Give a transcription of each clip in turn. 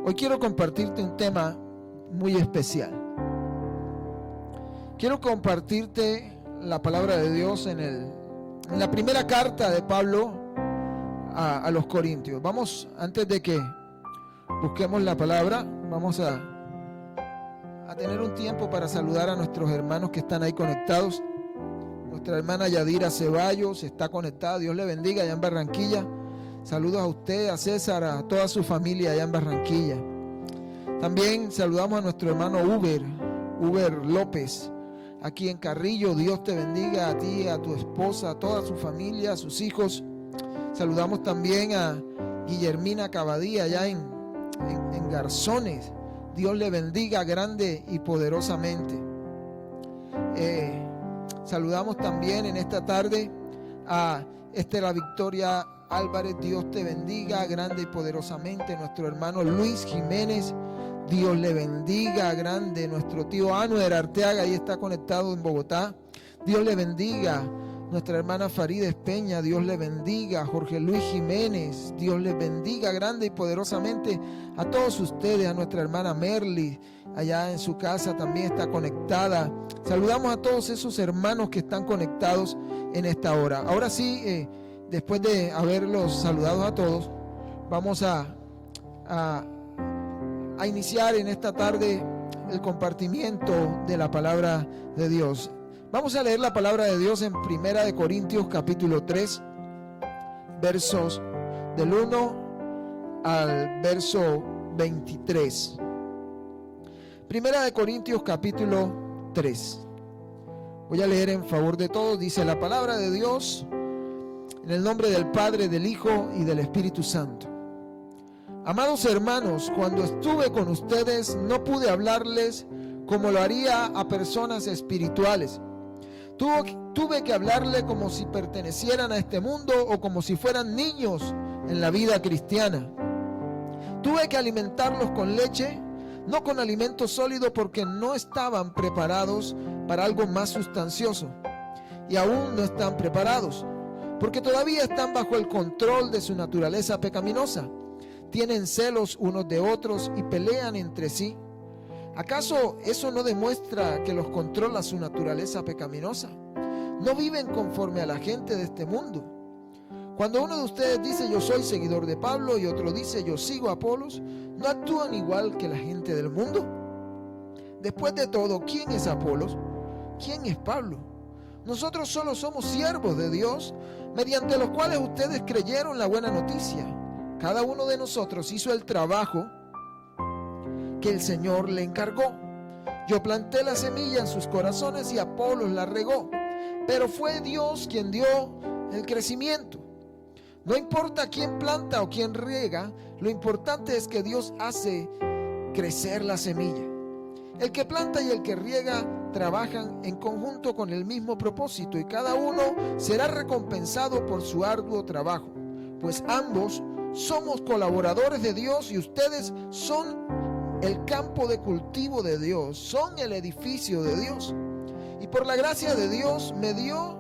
Hoy quiero compartirte un tema muy especial. Quiero compartirte la palabra de Dios en la primera carta de Pablo a los Corintios. Vamos, antes de que busquemos la palabra, vamos a tener un tiempo para saludar a nuestros hermanos que están ahí conectados. Nuestra hermana Yadira Ceballos está conectada, Dios le bendiga allá en Barranquilla. Saludos a usted, a César, a toda su familia allá en Barranquilla. También saludamos a nuestro hermano Uber López, aquí en Carrillo. Dios te bendiga a ti, a tu esposa, a toda su familia, a sus hijos. Saludamos también a Guillermina Cabadía allá en Garzones. Dios le bendiga grande y poderosamente. Saludamos también en esta tarde a Estela Victoria Álvarez. Dios te bendiga grande y poderosamente. Nuestro hermano Luis Jiménez, Dios le bendiga grande. Nuestro tío Anuer Arteaga, ahí está conectado en Bogotá. Dios le bendiga. Nuestra hermana Farideh Peña, Dios le bendiga. Jorge Luis Jiménez, Dios le bendiga grande y poderosamente a todos ustedes. A nuestra hermana Merly, allá en su casa también está conectada. Saludamos a todos esos hermanos que están conectados en esta hora. Ahora sí, después de haberlos saludado a todos, vamos a iniciar en esta tarde el compartimiento de la palabra de Dios. Vamos a leer la palabra de Dios en 1 Corintios capítulo 3, versos del 1 al verso 23. 1 Corintios capítulo 3. Voy a leer en favor de todos. Dice la palabra de Dios en el nombre del Padre, del Hijo y del Espíritu Santo. Amados hermanos, cuando estuve con ustedes no pude hablarles como lo haría a personas espirituales. Tuve que hablarle como si pertenecieran a este mundo o como si fueran niños en la vida cristiana. Tuve que alimentarlos con leche, no con alimento sólido, porque no estaban preparados para algo más sustancioso. Y aún no están preparados, porque todavía están bajo el control de su naturaleza pecaminosa. Tienen celos unos de otros y pelean entre sí. ¿Acaso eso no demuestra que los controla su naturaleza pecaminosa? No viven conforme a la gente de este mundo. Cuando uno de ustedes dice yo soy seguidor de Pablo y otro dice yo sigo a Apolos, ¿no actúan igual que la gente del mundo? Después de todo, ¿quién es Apolos? ¿Quién es Pablo? Nosotros solo somos siervos de Dios, mediante los cuales ustedes creyeron la buena noticia. Cada uno de nosotros hizo el trabajo que el Señor le encargó. Yo planté la semilla en sus corazones y Apolos la regó, pero fue Dios quien dio el crecimiento. No importa quién planta o quién riega, lo importante es que Dios hace crecer la semilla. El que planta y el que riega trabajan en conjunto con el mismo propósito y cada uno será recompensado por su arduo trabajo, pues ambos somos colaboradores de Dios y ustedes son el campo de cultivo de Dios, son el edificio de Dios. Y por la gracia que Dios me dio,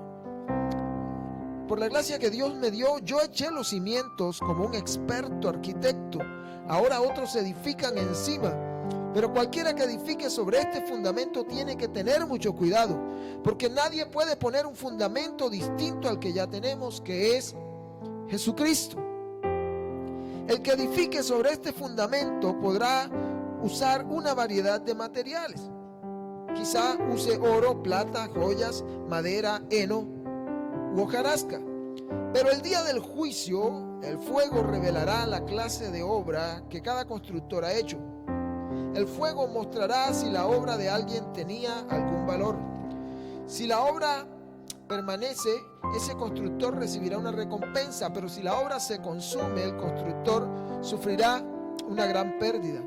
yo eché los cimientos como un experto arquitecto. Ahora otros edifican encima. Pero cualquiera que edifique sobre este fundamento tiene que tener mucho cuidado, porque nadie puede poner un fundamento distinto al que ya tenemos, que es Jesucristo. El que edifique sobre este fundamento podrá usar una variedad de materiales. Quizá use oro, plata, joyas, madera, heno u hojarasca. Pero el día del juicio, el fuego revelará la clase de obra que cada constructor ha hecho. El fuego mostrará si la obra de alguien tenía algún valor. Si la obra permanece, ese constructor recibirá una recompensa, pero si la obra se consume, el constructor sufrirá una gran pérdida.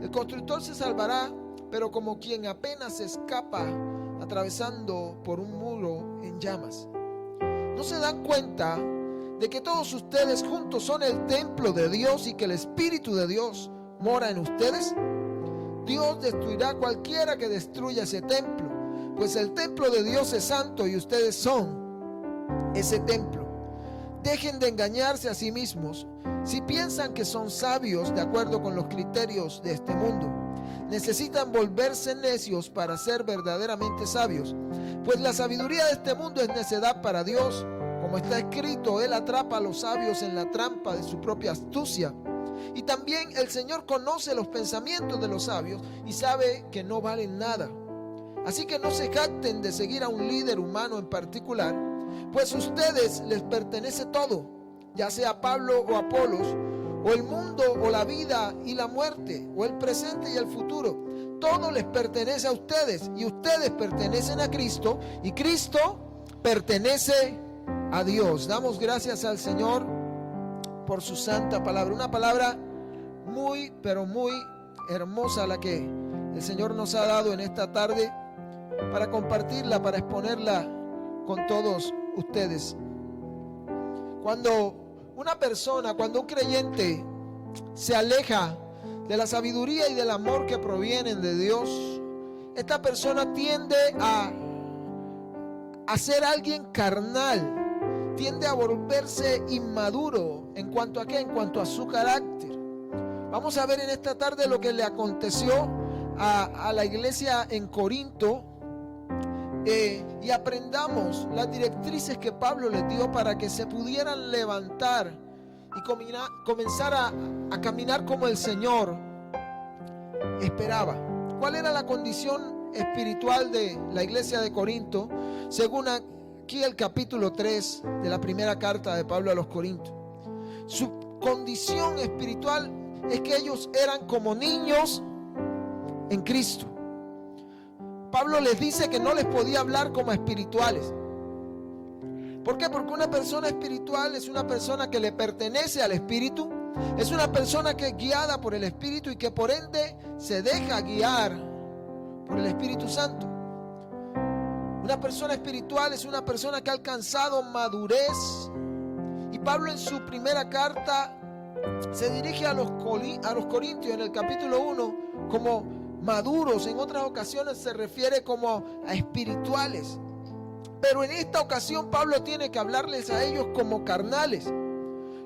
El constructor se salvará, pero como quien apenas escapa atravesando por un muro en llamas. ¿No se dan cuenta de que todos ustedes juntos son el templo de Dios y que el Espíritu de Dios mora en ustedes? Dios destruirá a cualquiera que destruya ese templo, pues el templo de Dios es santo y ustedes son ese templo. Dejen de engañarse a sí mismos. Si piensan que son sabios de acuerdo con los criterios de este mundo, necesitan volverse necios para ser verdaderamente sabios, pues la sabiduría de este mundo es necedad para Dios. Como está escrito, Él atrapa a los sabios en la trampa de su propia astucia. Y también el Señor conoce los pensamientos de los sabios y sabe que no valen nada. Así que no se jacten de seguir a un líder humano en particular, pues a ustedes les pertenece todo, ya sea Pablo o Apolos, o el mundo o la vida y la muerte, o el presente y el futuro. Todo les pertenece a ustedes y ustedes pertenecen a Cristo y Cristo pertenece a Dios. Damos gracias al Señor por su santa palabra. Una palabra muy, pero muy hermosa la que el Señor nos ha dado en esta tarde para compartirla, para exponerla con todos ustedes. Cuando una persona, cuando un creyente se aleja de la sabiduría y del amor que provienen de Dios, esta persona tiende a ser alguien carnal, tiende a volverse inmaduro. ¿En cuanto a qué? En cuanto a su carácter. Vamos a ver en esta tarde lo que le aconteció a la iglesia en Corinto, y aprendamos las directrices que Pablo les dio para que se pudieran levantar y comenzar a caminar como el Señor esperaba. ¿Cuál era la condición espiritual de la iglesia de Corinto? Según aquí el capítulo 3 de la primera carta de Pablo a los Corintios. Su condición espiritual es que ellos eran como niños en Cristo. Pablo les dice que no les podía hablar como espirituales. ¿Por qué? Porque una persona espiritual es una persona que le pertenece al Espíritu, es una persona que es guiada por el Espíritu y que por ende se deja guiar por el Espíritu Santo. Una persona espiritual es una persona que ha alcanzado madurez. Y Pablo en su primera carta se dirige a los Corintios en el capítulo 1 como maduros. En otras ocasiones se refiere como a espirituales. Pero en esta ocasión Pablo tiene que hablarles a ellos como carnales,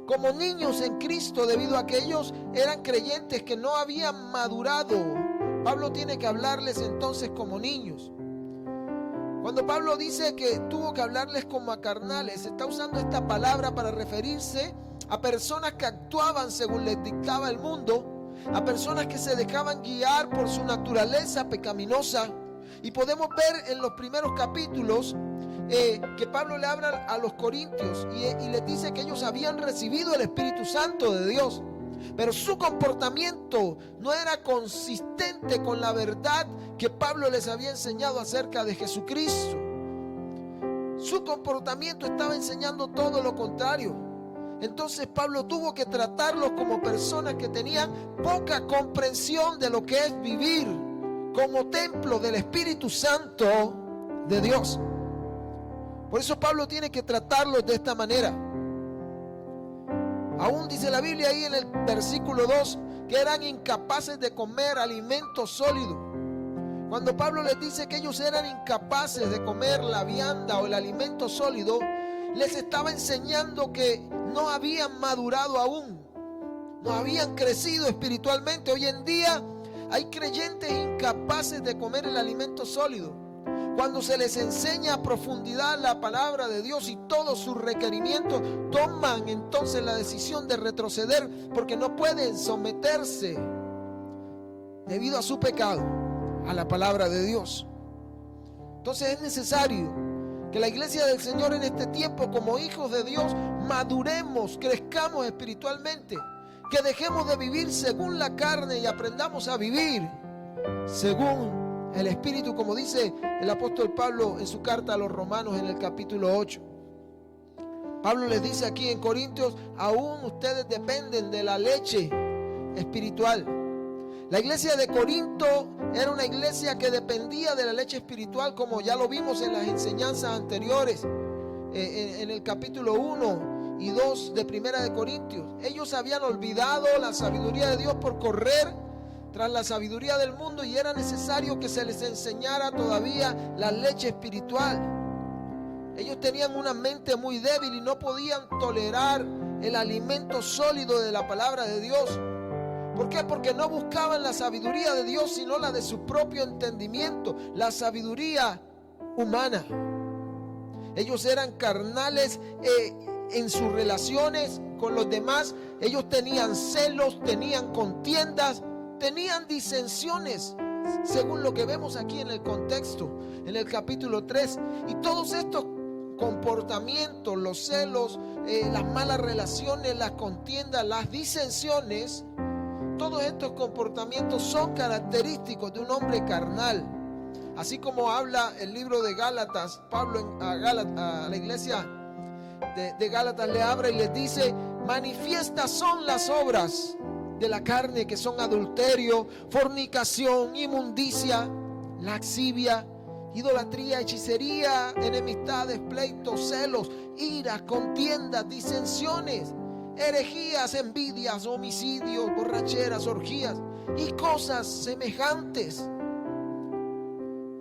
como niños en Cristo, debido a que ellos eran creyentes que no habían madurado. Pablo tiene que hablarles entonces como niños. Cuando Pablo dice que tuvo que hablarles como a carnales, está usando esta palabra para referirse a personas que actuaban según les dictaba el mundo, a personas que se dejaban guiar por su naturaleza pecaminosa. Y podemos ver en los primeros capítulos que Pablo le habla a los corintios y les dice que ellos habían recibido el Espíritu Santo de Dios, pero su comportamiento no era consistente con la verdad que Pablo les había enseñado acerca de Jesucristo. Su comportamiento estaba enseñando todo lo contrario. Entonces Pablo tuvo que tratarlos como personas que tenían poca comprensión de lo que es vivir como templo del Espíritu Santo de Dios. Por eso Pablo tiene que tratarlos de esta manera. Aún dice la Biblia ahí en el versículo 2 que eran incapaces de comer alimento sólido. Cuando Pablo les dice que ellos eran incapaces de comer la vianda o el alimento sólido, les estaba enseñando que no habían madurado aún, no habían crecido espiritualmente. Hoy en día hay creyentes incapaces de comer el alimento sólido. Cuando se les enseña a profundidad la palabra de Dios y todos sus requerimientos, toman entonces la decisión de retroceder porque no pueden someterse debido a su pecado a la palabra de Dios. Entonces es necesario que la iglesia del Señor en este tiempo, como hijos de Dios, maduremos, crezcamos espiritualmente, que dejemos de vivir según la carne y aprendamos a vivir según el Espíritu, como dice el apóstol Pablo en su carta a los Romanos en el capítulo 8. Pablo les dice aquí en Corintios: aún ustedes dependen de la leche espiritual. La iglesia de Corinto era una iglesia que dependía de la leche espiritual, como ya lo vimos en las enseñanzas anteriores, en el capítulo 1 y 2 de Primera de Corintios. Ellos habían olvidado la sabiduría de Dios por correr tras la sabiduría del mundo, y era necesario que se les enseñara todavía la leche espiritual. Ellos tenían una mente muy débil y no podían tolerar el alimento sólido de la palabra de Dios. ¿Por qué? Porque no buscaban la sabiduría de Dios, sino la de su propio entendimiento, la sabiduría humana. Ellos eran carnales en sus relaciones con los demás. Ellos tenían celos, tenían contiendas, tenían disensiones, según lo que vemos aquí en el contexto, en el capítulo 3. Y todos estos comportamientos, los celos, las malas relaciones, las contiendas, las disensiones, todos estos comportamientos son característicos de un hombre carnal. Así como habla el libro de Gálatas, Pablo a la iglesia de Gálatas le habla y les dice: manifiestas son las obras de la carne, que son adulterio, fornicación, inmundicia, lascivia, idolatría, hechicería, enemistades, pleitos, celos, iras, contiendas, disensiones, herejías, envidias, homicidios, borracheras, orgías y cosas semejantes.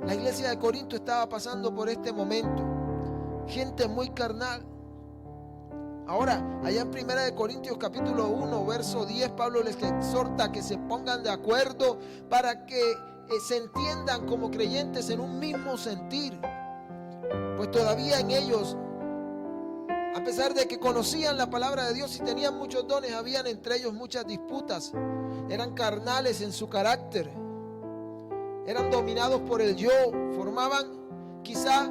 La iglesia de Corinto estaba pasando por este momento. Gente muy carnal. Ahora, allá en 1 Corintios capítulo 1, verso 10, Pablo les exhorta a que se pongan de acuerdo para que se entiendan como creyentes en un mismo sentir. Pues todavía en ellos, a pesar de que conocían la palabra de Dios y tenían muchos dones, habían entre ellos muchas disputas. Eran carnales en su carácter. Eran dominados por el yo. Formaban quizá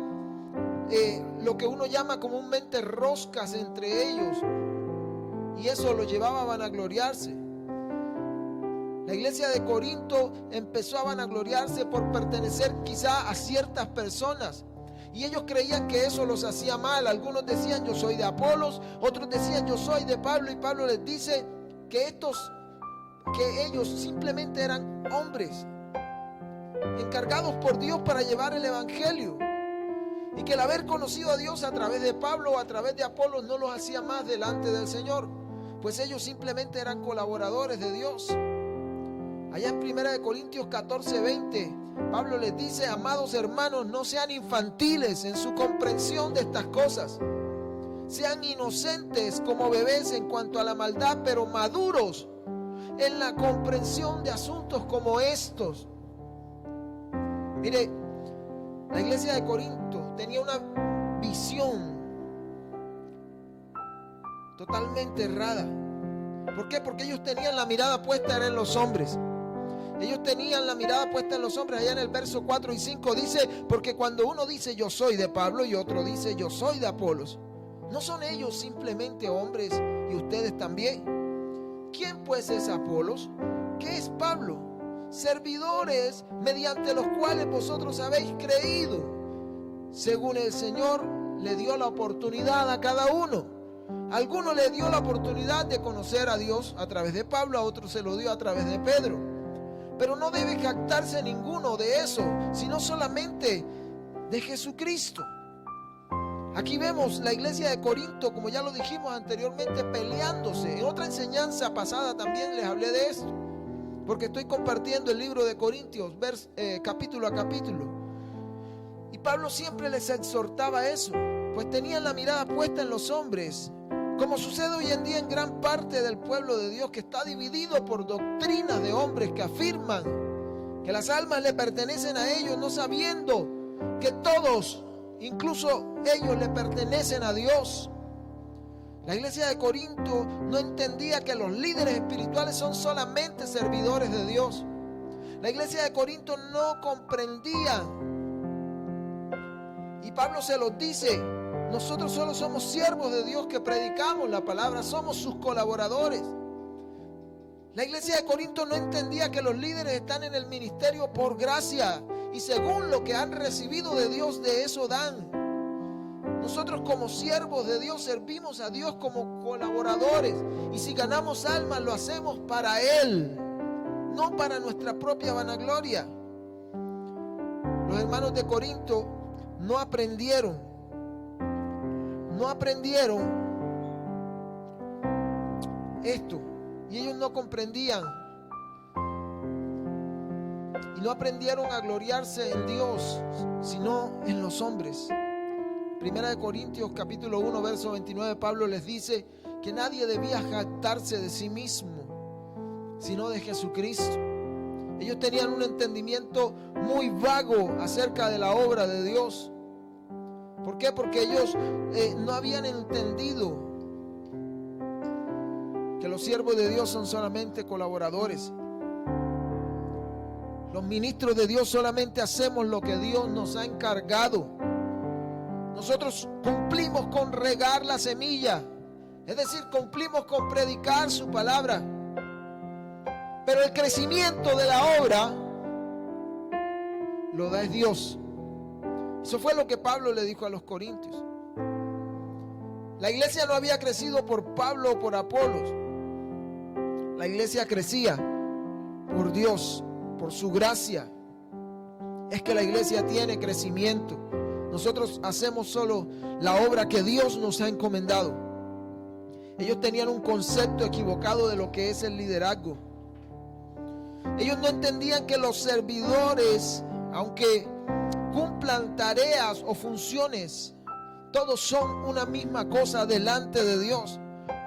lo que uno llama comúnmente roscas entre ellos. Y eso los llevaba a vanagloriarse. La iglesia de Corinto empezó a vanagloriarse por pertenecer quizá a ciertas personas. Y ellos creían que eso los hacía mal. Algunos decían: yo soy de Apolos. Otros decían: yo soy de Pablo. Y Pablo les dice que ellos simplemente eran hombres encargados por Dios para llevar el evangelio, y que el haber conocido a Dios a través de Pablo o a través de Apolos no los hacía más delante del Señor, pues ellos simplemente eran colaboradores de Dios. Allá en 1 Corintios 14, 20, Pablo les dice: amados hermanos, no sean infantiles en su comprensión de estas cosas. Sean inocentes como bebés en cuanto a la maldad, pero maduros en la comprensión de asuntos como estos. Mire, la iglesia de Corinto tenía una visión totalmente errada. ¿Por qué? Porque ellos tenían la mirada puesta en los hombres. Ellos tenían la mirada puesta en los hombres. Allá en el verso 4 y 5 dice: porque cuando uno dice yo soy de Pablo y otro dice yo soy de Apolos, ¿no son ellos simplemente hombres y ustedes también? ¿Quién pues es Apolos? ¿Qué es Pablo? Servidores mediante los cuales vosotros habéis creído, según el Señor le dio la oportunidad a cada uno. A alguno le dio la oportunidad de conocer a Dios a través de Pablo, a otro se lo dio a través de Pedro. Pero no debe jactarse ninguno de eso, sino solamente de Jesucristo. Aquí vemos la iglesia de Corinto, como ya lo dijimos anteriormente, peleándose. En otra enseñanza pasada también les hablé de esto, porque estoy compartiendo el libro de Corintios capítulo a capítulo. Y Pablo siempre les exhortaba a eso, pues tenían la mirada puesta en los hombres, como sucede hoy en día en gran parte del pueblo de Dios, que está dividido por doctrinas de hombres que afirman que las almas le pertenecen a ellos, no sabiendo que todos, incluso ellos, le pertenecen a Dios. La iglesia de Corinto no entendía que los líderes espirituales son solamente servidores de Dios. La iglesia de Corinto no comprendía. Y Pablo se los dice: nosotros solo somos siervos de Dios que predicamos la palabra, somos sus colaboradores. La iglesia de Corinto no entendía que los líderes están en el ministerio por gracia y según lo que han recibido de Dios, de eso dan. Nosotros como siervos de Dios servimos a Dios como colaboradores, y si ganamos almas lo hacemos para Él, no para nuestra propia vanagloria. Los hermanos de Corinto no aprendieron esto, y ellos no comprendían y no aprendieron a gloriarse en Dios, sino en los hombres. Primera de Corintios capítulo 1 verso 29, Pablo les dice que nadie debía jactarse de sí mismo, sino de Jesucristo. Ellos tenían un entendimiento muy vago acerca de la obra de Dios. ¿Por qué? Porque ellos no habían entendido que los siervos de Dios son solamente colaboradores. Los ministros de Dios solamente hacemos lo que Dios nos ha encargado. Nosotros cumplimos con regar la semilla, es decir, cumplimos con predicar su palabra. Pero el crecimiento de la obra lo da Dios. Eso fue lo que Pablo le dijo a los corintios. La iglesia no había crecido por Pablo o por Apolos. La iglesia crecía por Dios, por su gracia. Es que la iglesia tiene crecimiento. Nosotros hacemos solo la obra que Dios nos ha encomendado. Ellos tenían un concepto equivocado de lo que es el liderazgo. Ellos no entendían que los servidores, aunque cumplan tareas o funciones, todos son una misma cosa delante de Dios.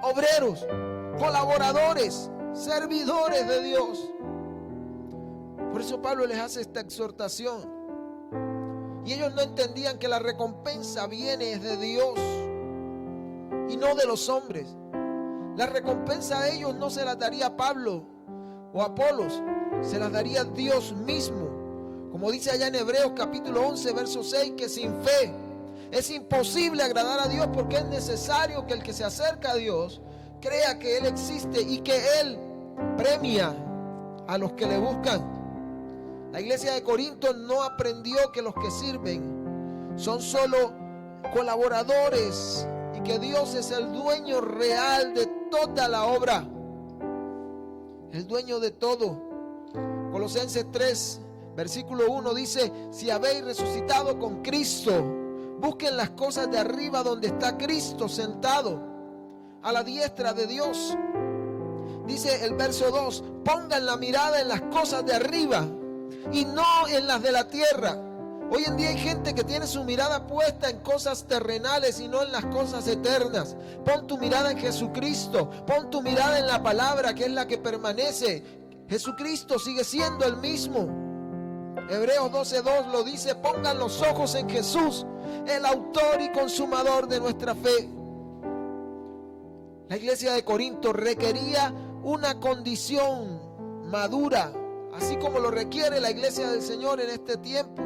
Obreros, colaboradores, servidores de Dios. Por eso Pablo les hace esta exhortación. Y ellos no entendían que la recompensa viene de Dios y no de los hombres. La recompensa a ellos no se la daría Pablo o Apolos, se las daría Dios mismo. Como dice allá en Hebreos capítulo 11 verso 6, que sin fe es imposible agradar a Dios, porque es necesario que el que se acerca a Dios crea que Él existe y que Él premia a los que le buscan. La iglesia de Corinto no aprendió que los que sirven son solo colaboradores y que Dios es el dueño real de toda la obra, el dueño de todo. Colosenses 3 versículo 1 dice: si habéis resucitado con Cristo, busquen las cosas de arriba donde está Cristo sentado a la diestra de Dios. Dice el verso 2: pongan la mirada en las cosas de arriba y no en las de la tierra. Hoy en día hay gente que tiene su mirada puesta en cosas terrenales y no en las cosas eternas. Pon tu mirada en Jesucristo, pon tu mirada en la palabra, que es la que permanece. Jesucristo sigue siendo el mismo. Hebreos 12:2 lo dice: pongan los ojos en Jesús, el autor y consumador de nuestra fe. La iglesia de Corinto requería una condición madura, así como lo requiere la iglesia del Señor en este tiempo.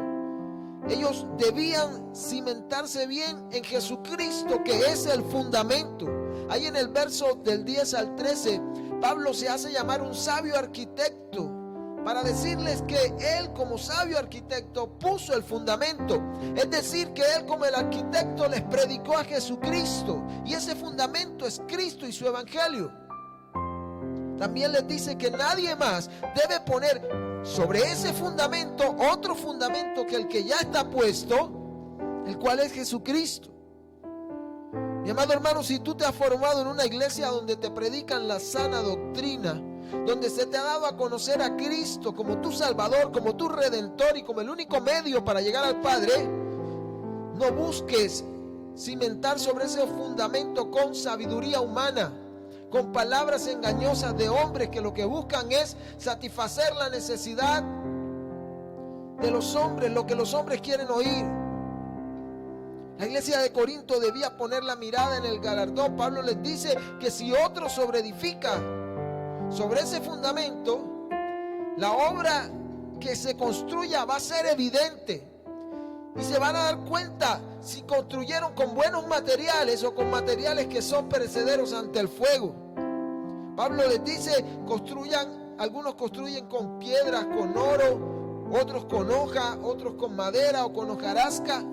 Ellos debían cimentarse bien en Jesucristo, que es el fundamento. Ahí en el verso del 10 al 13, Pablo se hace llamar un sabio arquitecto para decirles que él, como sabio arquitecto, puso el fundamento. Es decir, que él, como el arquitecto, les predicó a Jesucristo, y ese fundamento es Cristo y su evangelio. También les dice que nadie más debe poner sobre ese fundamento otro fundamento que el que ya está puesto, el cual es Jesucristo. Mi amado hermano, si tú te has formado en una iglesia donde te predican la sana doctrina, donde se te ha dado a conocer a Cristo como tu Salvador, como tu Redentor y como el único medio para llegar al Padre, no busques cimentar sobre ese fundamento con sabiduría humana, con palabras engañosas de hombres que lo que buscan es satisfacer la necesidad de los hombres, lo que los hombres quieren oír. La iglesia de Corinto debía poner la mirada en el galardón. Pablo les dice que si otro sobreedifica sobre ese fundamento, la obra que se construya va a ser evidente. Y se van a dar cuenta si construyeron con buenos materiales o con materiales que son perecederos ante el fuego. Pablo les dice: construyan, algunos construyen con piedras, con oro, otros con hoja, otros con madera o con hojarasca,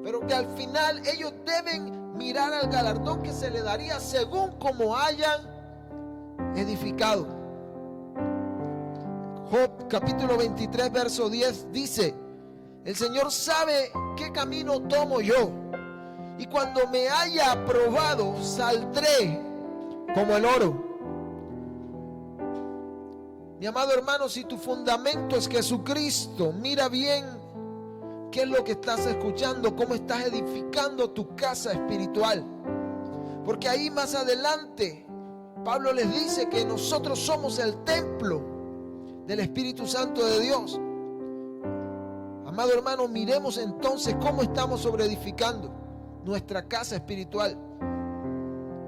pero que al final ellos deben mirar al galardón que se le daría según como hayan edificado. Job capítulo 23 verso 10 dice: el Señor sabe qué camino tomo yo, y cuando me haya aprobado saldré como el oro. Mi amado hermano, si tu fundamento es Jesucristo, mira bien qué es lo que estás escuchando, cómo estás edificando tu casa espiritual. Porque ahí más adelante Pablo les dice que nosotros somos el templo del Espíritu Santo de Dios. Amado hermano, miremos entonces cómo estamos sobreedificando nuestra casa espiritual.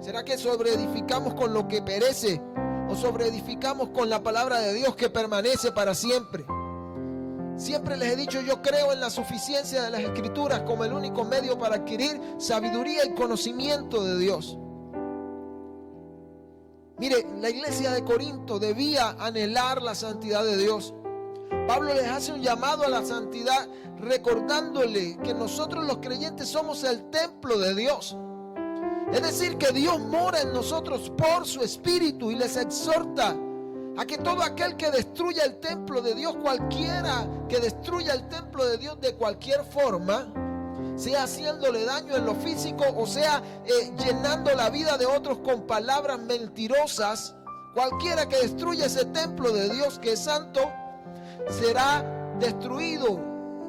¿Será que sobreedificamos con lo que perece o sobreedificamos con la palabra de Dios que permanece para siempre? Siempre les he dicho, yo creo en la suficiencia de las Escrituras como el único medio para adquirir sabiduría y conocimiento de Dios. Mire, la iglesia de Corinto debía anhelar la santidad de Dios. Pablo les hace un llamado a la santidad, recordándole que nosotros los creyentes somos el templo de Dios. Es decir, que Dios mora en nosotros por su Espíritu, y les exhorta a que todo aquel que destruya el templo de Dios, cualquiera que destruya el templo de Dios de cualquier forma, sea haciéndole daño en lo físico o sea llenando la vida de otros con palabras mentirosas, cualquiera que destruya ese templo de Dios que es santo, será destruido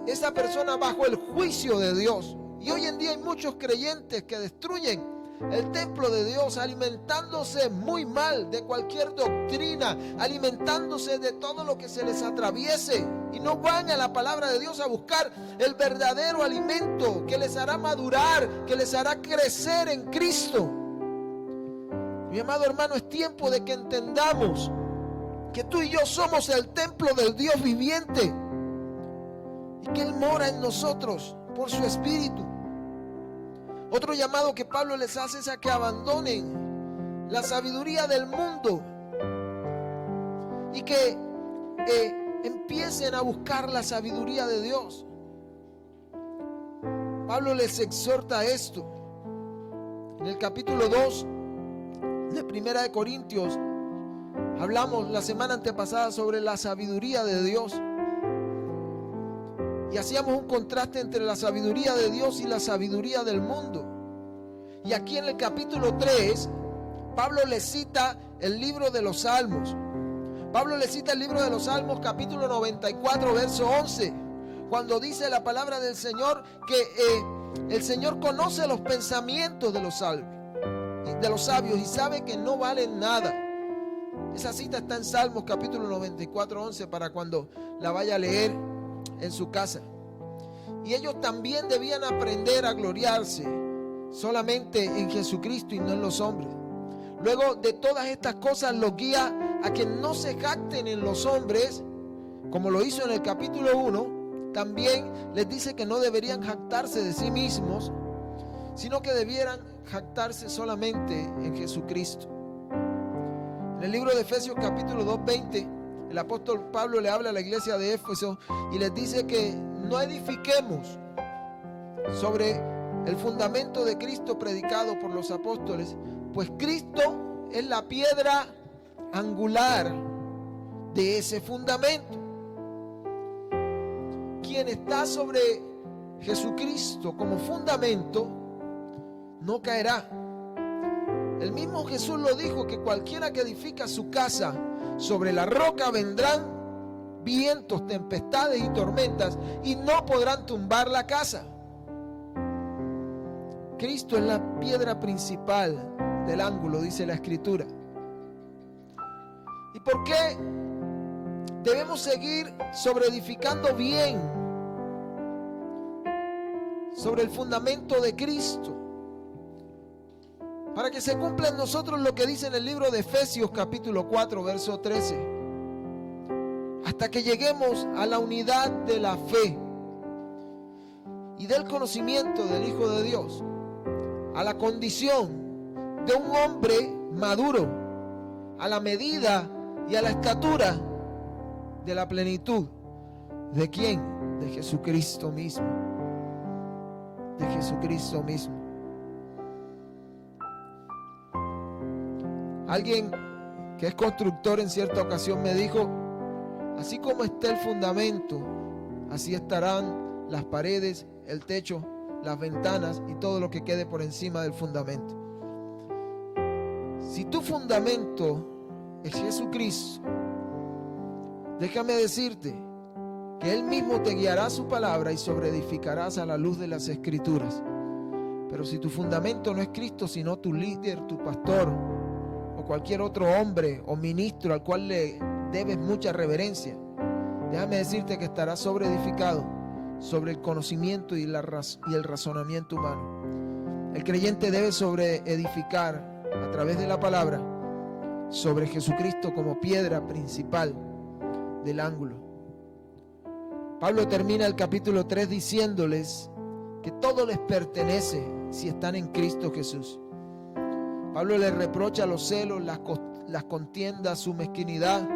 esa persona bajo el juicio de Dios. Y hoy en día hay muchos creyentes que destruyen el templo de Dios, alimentándose muy mal de cualquier doctrina, alimentándose de todo lo que se les atraviese, y no van a la palabra de Dios a buscar el verdadero alimento que les hará madurar, que les hará crecer en Cristo. Mi amado hermano, es tiempo de que entendamos que tú y yo somos el templo del Dios viviente y que Él mora en nosotros por su Espíritu. Otro llamado que Pablo les hace es a que abandonen la sabiduría del mundo y que empiecen a buscar la sabiduría de Dios. Pablo les exhorta a esto. En el capítulo 2 de Primera de Corintios hablamos la semana antepasada sobre la sabiduría de Dios. Y hacíamos un contraste entre la sabiduría de Dios y la sabiduría del mundo. Y aquí en el capítulo 3, Pablo le cita el libro de los Salmos. Pablo le cita el libro de los Salmos, capítulo 94, verso 11, cuando dice la palabra del Señor que el Señor conoce los pensamientos de los sabios y sabe que no valen nada. Esa cita está en Salmos, capítulo 94, 11, para cuando la vaya a leer en su casa. Y ellos también debían aprender a gloriarse solamente en Jesucristo y no en los hombres. Luego de todas estas cosas los guía a que no se jacten en los hombres, como lo hizo en el capítulo 1. También les dice que no deberían jactarse de sí mismos, sino que debieran jactarse solamente en Jesucristo. En el libro de Efesios capítulo 2:20, el apóstol Pablo le habla a la iglesia de Éfeso y les dice que no edifiquemos sobre el fundamento de Cristo predicado por los apóstoles, pues Cristo es la piedra angular de ese fundamento. Quien está sobre Jesucristo como fundamento no caerá. El mismo Jesús lo dijo, que cualquiera que edifica su casa sobre la roca vendrán vientos, tempestades y tormentas y no podrán tumbar la casa. Cristo es la piedra principal del ángulo, dice la Escritura. ¿Y por qué debemos seguir sobreedificando bien sobre el fundamento de Cristo? Para que se cumpla en nosotros lo que dice en el libro de Efesios capítulo 4 verso 13, hasta que lleguemos a la unidad de la fe y del conocimiento del Hijo de Dios, a la condición de un hombre maduro, a la medida y a la estatura de la plenitud. ¿De quién? De Jesucristo mismo. De Jesucristo mismo. Alguien que es constructor en cierta ocasión me dijo: así como está el fundamento, así estarán las paredes, el techo, las ventanas y todo lo que quede por encima del fundamento. Si tu fundamento es Jesucristo, déjame decirte que Él mismo te guiará su palabra y sobreedificarás a la luz de las Escrituras. Pero si tu fundamento no es Cristo, sino tu líder, tu pastor o cualquier otro hombre o ministro al cual le debes mucha reverencia, déjame decirte que estarás sobreedificado sobre el conocimiento y el razonamiento humano. El creyente debe sobreedificar a través de la palabra sobre Jesucristo como piedra principal del ángulo. Pablo termina el capítulo 3 diciéndoles que todo les pertenece si están en Cristo Jesús. Pablo les reprocha los celos, las contiendas, su mezquinidad,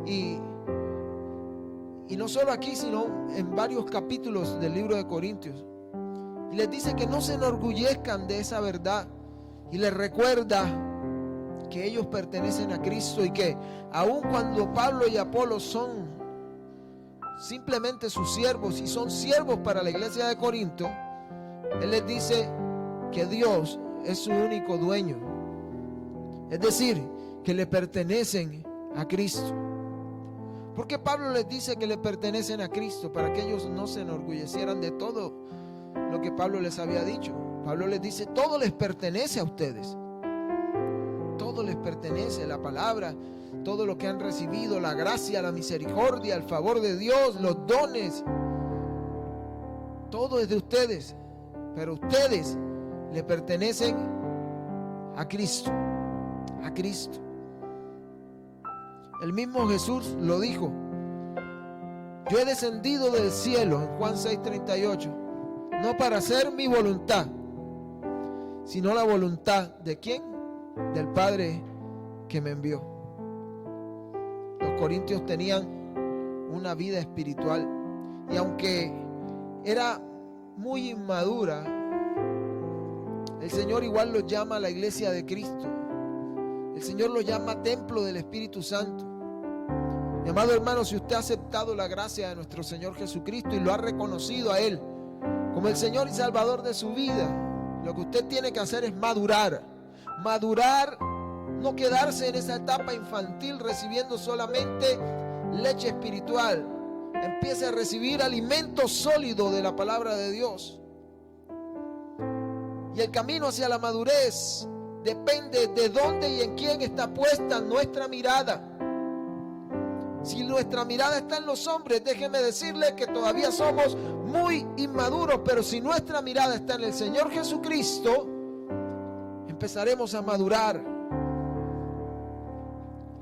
y no solo aquí, sino en varios capítulos del libro de Corintios. Y les dice que no se enorgullezcan de esa verdad, y les recuerda que ellos pertenecen a Cristo, y que aun cuando Pablo y Apolos son simplemente sus siervos y son siervos para la iglesia de Corinto, él les dice que Dios es su único dueño, es decir, que le pertenecen a Cristo. ¿Por qué Pablo les dice que le pertenecen a Cristo? Para que ellos no se enorgullecieran de todo lo que Pablo les había dicho. Pablo les dice: todo les pertenece a ustedes, todo les pertenece, la palabra, todo lo que han recibido, la gracia, la misericordia, el favor de Dios, los dones, todo es de ustedes, pero ustedes le pertenecen a Cristo, a Cristo. El mismo Jesús lo dijo: yo he descendido del cielo, en Juan 6:38, no para hacer mi voluntad, sino la voluntad ¿de quién? Del Padre que me envió. Los corintios tenían una vida espiritual, y aunque era muy inmadura, el Señor igual los llama a la iglesia de Cristo. El Señor los llama templo del Espíritu Santo. Mi amado hermano, si usted ha aceptado la gracia de nuestro Señor Jesucristo y lo ha reconocido a Él como el Señor y Salvador de su vida, lo que usted tiene que hacer es madurar. Madurar, no quedarse en esa etapa infantil recibiendo solamente leche espiritual. Empiece a recibir alimento sólido de la palabra de Dios. Y el camino hacia la madurez depende de dónde y en quién está puesta nuestra mirada. Si nuestra mirada está en los hombres, déjeme decirle que todavía somos muy inmaduros, pero si nuestra mirada está en el Señor Jesucristo, empezaremos a madurar.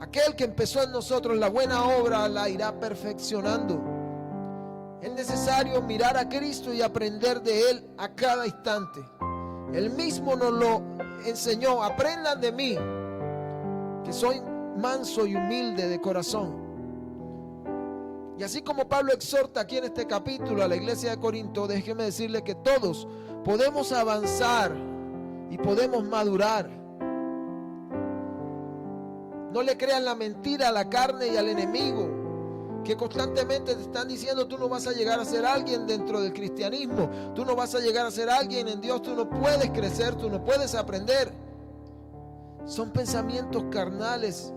Aquel que empezó en nosotros la buena obra la irá perfeccionando. Es necesario mirar a Cristo y aprender de Él a cada instante. Él mismo nos lo enseñó: aprendan de mí, que soy manso y humilde de corazón. Y así como Pablo exhorta aquí en este capítulo a la iglesia de Corinto, déjeme decirle que todos podemos avanzar y podemos madurar. No le crean la mentira a la carne y al enemigo, que constantemente te están diciendo: tú no vas a llegar a ser alguien dentro del cristianismo, tú no vas a llegar a ser alguien en Dios, tú no puedes crecer, tú no puedes aprender. Son pensamientos carnales,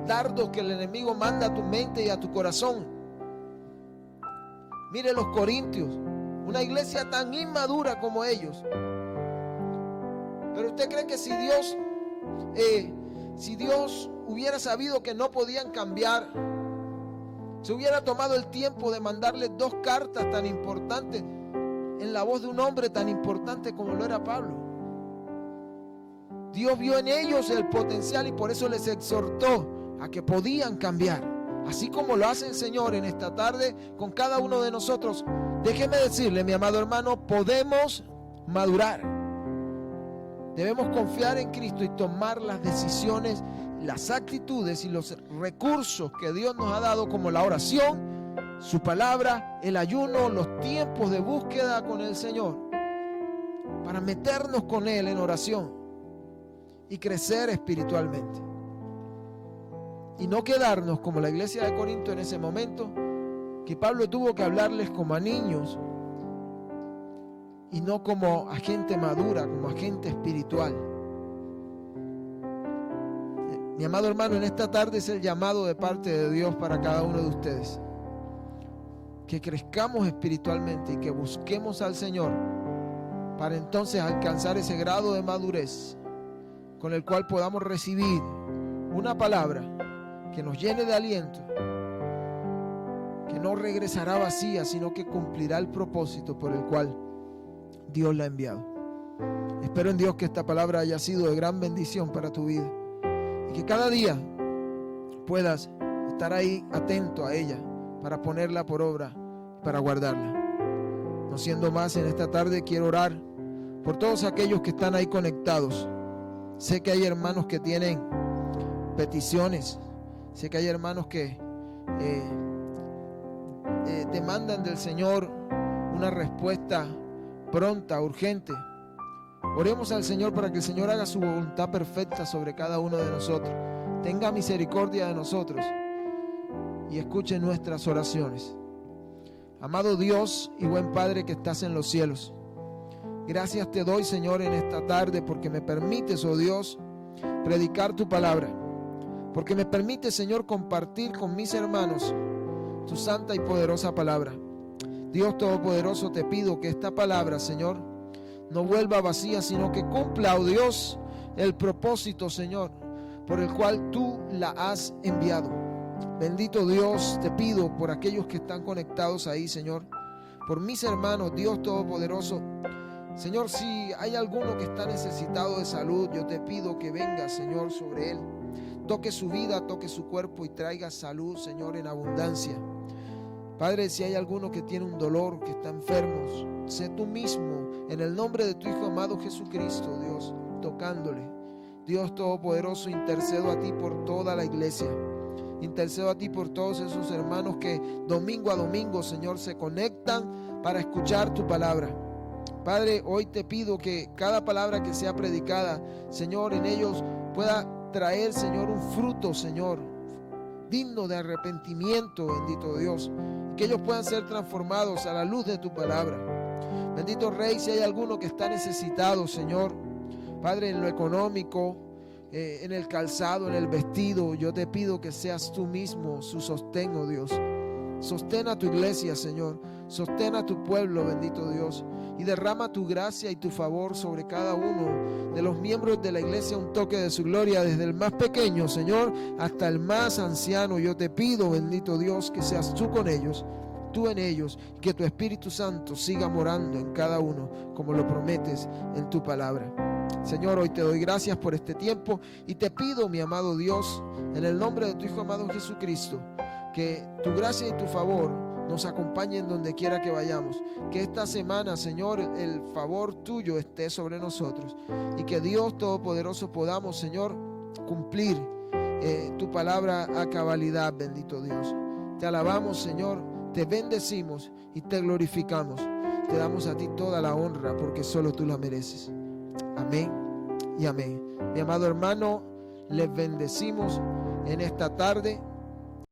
dardos que el enemigo manda a tu mente y a tu corazón. Mire los corintios, una iglesia tan inmadura como ellos. Pero usted cree que si Dios hubiera sabido que no podían cambiar, se hubiera tomado el tiempo de mandarles 2 cartas tan importantes en la voz de un hombre tan importante como lo era Pablo? Dios vio en ellos el potencial y por eso les exhortó a que podían cambiar, así como lo hace el Señor en esta tarde con cada uno de nosotros. Déjeme decirle, mi amado hermano, podemos madurar. Debemos confiar en Cristo y tomar las decisiones, las actitudes y los recursos que Dios nos ha dado, como la oración, su palabra, el ayuno, los tiempos de búsqueda con el Señor, para meternos con Él en oración y crecer espiritualmente. Y no quedarnos como la iglesia de Corinto en ese momento, que Pablo tuvo que hablarles como a niños y no como a gente madura, como a gente espiritual. Mi amado hermano, en esta tarde es el llamado de parte de Dios para cada uno de ustedes: que crezcamos espiritualmente y que busquemos al Señor para entonces alcanzar ese grado de madurez con el cual podamos recibir una palabra que nos llene de aliento, que no regresará vacía, sino que cumplirá el propósito por el cual Dios la ha enviado. Espero en Dios que esta palabra haya sido de gran bendición para tu vida y que cada día puedas estar ahí atento a ella para ponerla por obra, para guardarla. No siendo más, en esta tarde quiero orar por todos aquellos que están ahí conectados. Sé que hay hermanos que tienen peticiones, sé que hay hermanos que demandan del Señor una respuesta pronta, urgente. Oremos al Señor para que el Señor haga su voluntad perfecta sobre cada uno de nosotros. Tenga misericordia de nosotros y escuche nuestras oraciones. Amado Dios y buen Padre que estás en los cielos, gracias te doy, Señor, en esta tarde porque me permites, oh Dios, predicar tu palabra, porque me permites, Señor, compartir con mis hermanos tu santa y poderosa palabra. Dios Todopoderoso, te pido que esta palabra, Señor, no vuelva vacía, sino que cumpla, oh Dios, el propósito, Señor, por el cual tú la has enviado. Bendito Dios, te pido por aquellos que están conectados ahí, Señor, por mis hermanos, Dios Todopoderoso. Señor, si hay alguno que está necesitado de salud, yo te pido que venga, Señor, sobre él. Toque su vida, toque su cuerpo y traiga salud, Señor, en abundancia. Padre, si hay alguno que tiene un dolor, que está enfermo, sé tú mismo, en el nombre de tu Hijo amado Jesucristo, Dios, tocándole. Dios Todopoderoso, intercedo a ti por toda la iglesia. Intercedo a ti por todos esos hermanos que domingo a domingo, Señor, se conectan para escuchar tu palabra. Padre, hoy te pido que cada palabra que sea predicada, Señor, en ellos pueda traer, Señor, un fruto, Señor, digno de arrepentimiento, bendito Dios, que ellos puedan ser transformados a la luz de tu palabra. Bendito Rey, si hay alguno que está necesitado, Señor, Padre, en lo económico, en el calzado, en el vestido, yo te pido que seas tú mismo su sostén, oh Dios. Sostén a tu iglesia, Señor. Sostén a tu pueblo, bendito Dios. Y derrama tu gracia y tu favor sobre cada uno de los miembros de la iglesia, un toque de su gloria, desde el más pequeño, Señor, hasta el más anciano. Yo te pido, bendito Dios, que seas tú con ellos, tú en ellos, y que tu Espíritu Santo siga morando en cada uno, como lo prometes en tu palabra. Señor, hoy te doy gracias por este tiempo y te pido, mi amado Dios, en el nombre de tu Hijo amado Jesucristo, que tu gracia y tu favor nos acompañen donde quiera que vayamos. Que esta semana, Señor, el favor tuyo esté sobre nosotros y que Dios Todopoderoso podamos, Señor, cumplir tu palabra a cabalidad, bendito Dios. Te alabamos, Señor, te bendecimos y te glorificamos. Te damos a ti toda la honra porque solo tú la mereces. Amén y amén. Mi amado hermano, les bendecimos en esta tarde.